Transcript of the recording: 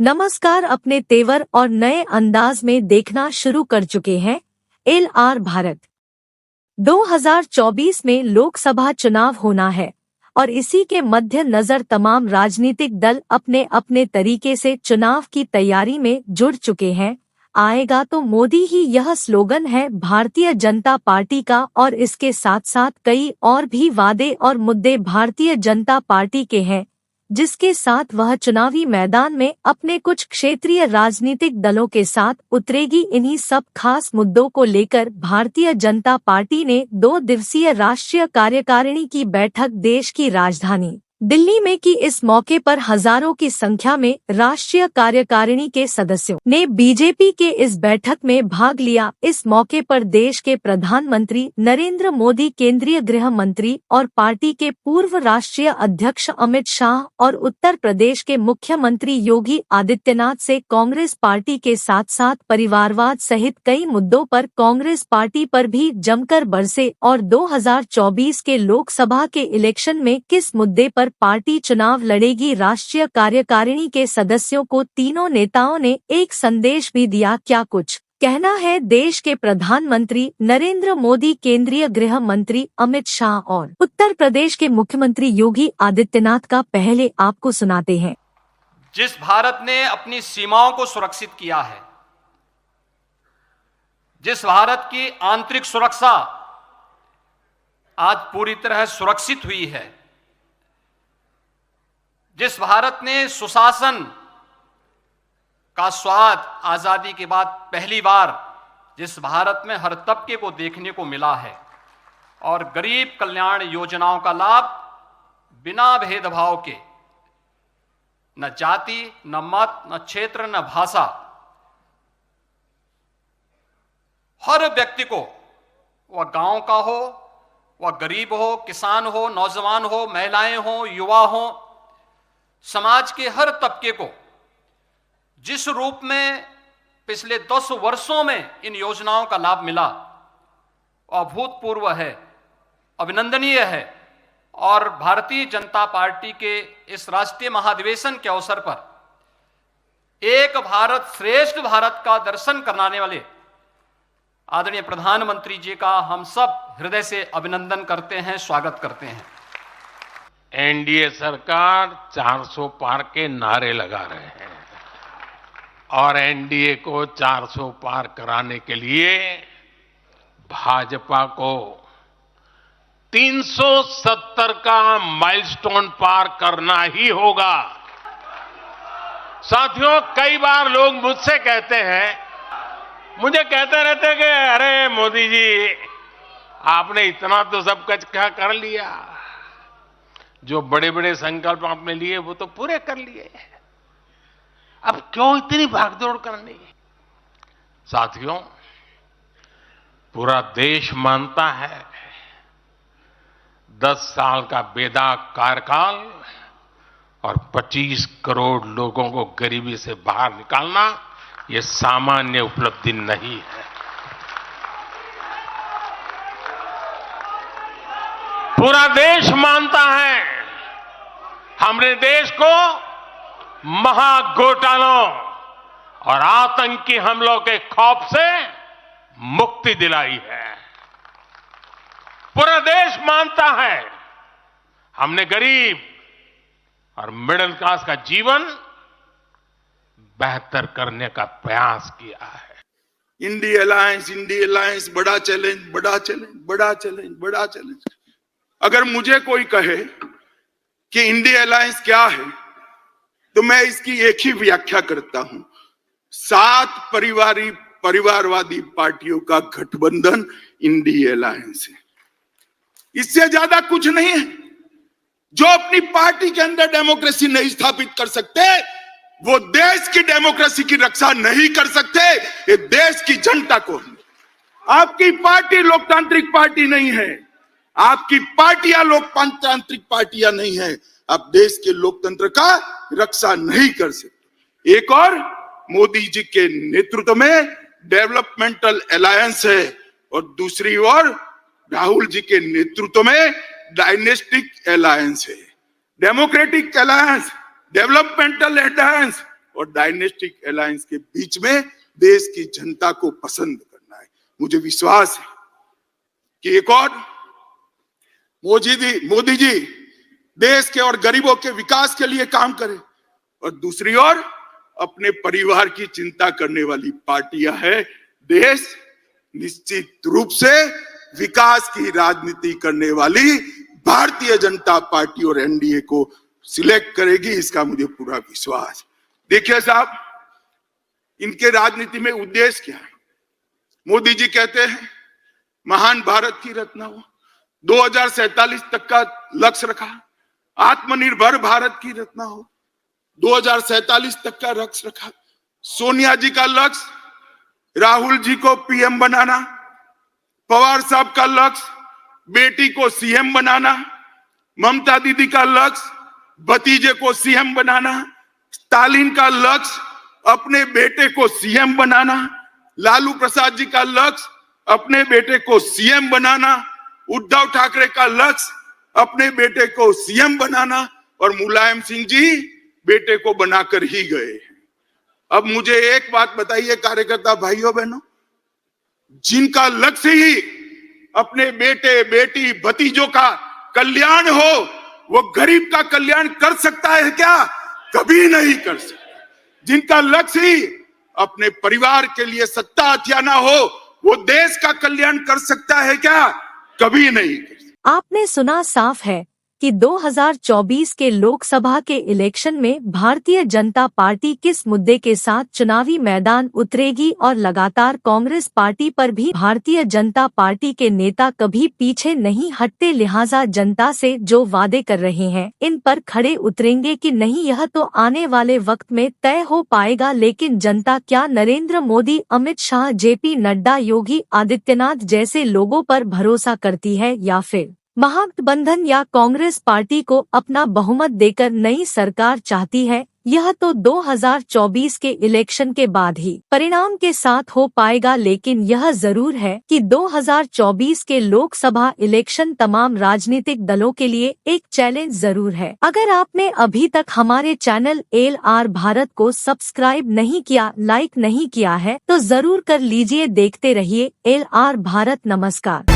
नमस्कार। अपने तेवर और नए अंदाज में देखना शुरू कर चुके हैं LR भारत। 2024 में लोकसभा चुनाव होना है और इसी के मध्य नजर तमाम राजनीतिक दल अपने अपने तरीके से चुनाव की तैयारी में जुड़ चुके हैं। आएगा तो मोदी ही, यह स्लोगन है भारतीय जनता पार्टी का और इसके साथ साथ कई और भी वादे और मुद्दे भारतीय जनता पार्टी के हैं, जिसके साथ वह चुनावी मैदान में अपने कुछ क्षेत्रीय राजनीतिक दलों के साथ उतरेगी। इन्हीं सब खास मुद्दों को लेकर भारतीय जनता पार्टी ने 2 दिवसीय राष्ट्रीय कार्यकारिणी की बैठक देश की राजधानी दिल्ली में की। इस मौके पर हजारों की संख्या में राष्ट्रीय कार्यकारिणी के सदस्यों ने बीजेपी के इस बैठक में भाग लिया। इस मौके पर देश के प्रधानमंत्री नरेंद्र मोदी, केंद्रीय गृह मंत्री और पार्टी के पूर्व राष्ट्रीय अध्यक्ष अमित शाह और उत्तर प्रदेश के मुख्यमंत्री योगी आदित्यनाथ से कांग्रेस पार्टी के साथ साथ परिवारवाद सहित कई मुद्दों पर कांग्रेस पार्टी पर भी जमकर बरसे और 2024 के लोकसभा के इलेक्शन में किस मुद्दे पर पार्टी चुनाव लड़ेगी। राष्ट्रीय कार्यकारिणी के सदस्यों को तीनों नेताओं ने एक संदेश भी दिया। क्या कुछ कहना है देश के प्रधानमंत्री नरेंद्र मोदी, केंद्रीय गृह मंत्री अमित शाह और उत्तर प्रदेश के मुख्यमंत्री योगी आदित्यनाथ का, पहले आपको सुनाते हैं। जिस भारत ने अपनी सीमाओं को सुरक्षित किया है, जिस भारत की आंतरिक सुरक्षा आज पूरी तरह सुरक्षित हुई है, जिस भारत ने सुशासन का स्वाद आजादी के बाद पहली बार, जिस भारत में हर तबके को देखने को मिला है और गरीब कल्याण योजनाओं का लाभ बिना भेदभाव के, न जाति, न मत, न क्षेत्र, न भाषा, हर व्यक्ति को, वह गांव का हो, वह गरीब हो, किसान हो, नौजवान हो, महिलाएं हो, युवा हो, समाज के हर तबके को जिस रूप में पिछले 10 वर्षों में इन योजनाओं का लाभ मिला, अभूतपूर्व है, अभिनंदनीय है। और भारतीय जनता पार्टी के इस राष्ट्रीय महाधिवेशन के अवसर पर एक भारत श्रेष्ठ भारत का दर्शन कराने वाले आदरणीय प्रधानमंत्री जी का हम सब हृदय से अभिनंदन करते हैं, स्वागत करते हैं। एनडीए सरकार 400 पार के नारे लगा रहे हैं और एनडीए को 400 पार कराने के लिए भाजपा को 370 का माइलस्टोन पार करना ही होगा। साथियों, कई बार लोग मुझसे कहते हैं, मुझे कहते रहते कि अरे मोदी जी, आपने इतना तो सब कुछ क्या कर लिया, जो बड़े बड़े संकल्प आपने लिए वो तो पूरे कर लिए, अब क्यों इतनी भागदौड़ करनी। साथियों, पूरा देश मानता है 10 साल का बेदाग कार्यकाल और 25 करोड़ लोगों को गरीबी से बाहर निकालना ये सामान्य उपलब्धि नहीं है। पूरा देश मानता है हमने देश को महाघोटालों और आतंकी हमलों के खौफ से मुक्ति दिलाई है। पूरा देश मानता है हमने गरीब और मिडिल क्लास का जीवन बेहतर करने का प्रयास किया है। इंडिया अलायंस बड़ा चैलेंज, बड़ा चैलेंज, बड़ा चैलेंज, बड़ा चैलेंज। अगर मुझे कोई कहे कि इंडिया अलायंस क्या है, तो मैं इसकी एक ही व्याख्या करता हूं, 7 परिवारवादी पार्टियों का गठबंधन इंडिया अलायंस है। इससे ज्यादा कुछ नहीं है। जो अपनी पार्टी के अंदर डेमोक्रेसी नहीं स्थापित कर सकते, वो देश की डेमोक्रेसी की रक्षा नहीं कर सकते। ये देश की जनता को, आपकी पार्टी लोकतांत्रिक पार्टी नहीं है, आपकी पार्टियां लोकतांत्रिक पार्टियां नहीं है, आप देश के लोकतंत्र का रक्षा नहीं कर सकते। एक और मोदी जी के नेतृत्व में डेवलपमेंटल अलायंस है और दूसरी ओर राहुल जी के नेतृत्व में डायनेस्टिक अलायंस है। डेमोक्रेटिक अलायंस, डेवलपमेंटल अलायंस और डायनेस्टिक अलायंस के बीच में देश की जनता को पसंद करना है। मुझे विश्वास है कि एक और मोदी जी देश के और गरीबों के विकास के लिए काम करें और दूसरी ओर अपने परिवार की चिंता करने वाली पार्टियां है। देश निश्चित रूप से विकास की राजनीति करने वाली भारतीय जनता पार्टी और एनडीए को सिलेक्ट करेगी, इसका मुझे पूरा विश्वास। देखिए साहब, इनके राजनीति में उद्देश्य क्या है? मोदी जी कहते हैं महान भारत की रचना हो, 2047 तक का लक्ष्य रखा, आत्मनिर्भर भारत की रचना हो, 2047 तक का लक्ष्य रखा। सोनिया जी का लक्ष्य राहुल जी को पीएम बनाना, पवार साहब का लक्ष्य बेटी को सीएम बनाना, ममता दीदी का लक्ष्य भतीजे को सीएम बनाना, स्टालिन का लक्ष्य अपने बेटे को सीएम बनाना, लालू प्रसाद जी का लक्ष्य अपने बेटे को सीएम बनाना, उद्धव ठाकरे का लक्ष्य अपने बेटे को सीएम बनाना और मुलायम सिंह जी बेटे को बनाकर ही गए। अब मुझे एक बात बताइए कार्यकर्ता भाइयों बहनों, जिनका लक्ष्य ही अपने बेटे बेटी भतीजों का कल्याण हो, वो गरीब का कल्याण कर सकता है क्या? कभी नहीं कर सकता। जिनका लक्ष्य ही अपने परिवार के लिए सत्ता हथियाना हो, वो देश का कल्याण कर सकता है क्या? कभी नहीं कर सकता। आपने सुना, साफ है कि 2024 के लोकसभा के इलेक्शन में भारतीय जनता पार्टी किस मुद्दे के साथ चुनावी मैदान उतरेगी और लगातार कांग्रेस पार्टी पर भी भारतीय जनता पार्टी के नेता कभी पीछे नहीं हटते। लिहाजा जनता से जो वादे कर रहे हैं इन पर खड़े उतरेंगे कि नहीं, यह तो आने वाले वक्त में तय हो पाएगा। लेकिन जनता क्या नरेंद्र मोदी, अमित शाह, जेपी नड्डा, योगी आदित्यनाथ जैसे लोगों पर भरोसा करती है या फिर महागठबंधन या कांग्रेस पार्टी को अपना बहुमत देकर नई सरकार चाहती है? यह तो 2024 के इलेक्शन के बाद ही परिणाम के साथ हो पाएगा। लेकिन यह जरूर है कि 2024 के लोकसभा इलेक्शन तमाम राजनीतिक दलों के लिए एक चैलेंज जरूर है। अगर आपने अभी तक हमारे चैनल LR भारत को सब्सक्राइब नहीं किया, लाइक नहीं किया है तो जरूर कर लीजिए। देखते रहिए LR भारत। नमस्कार।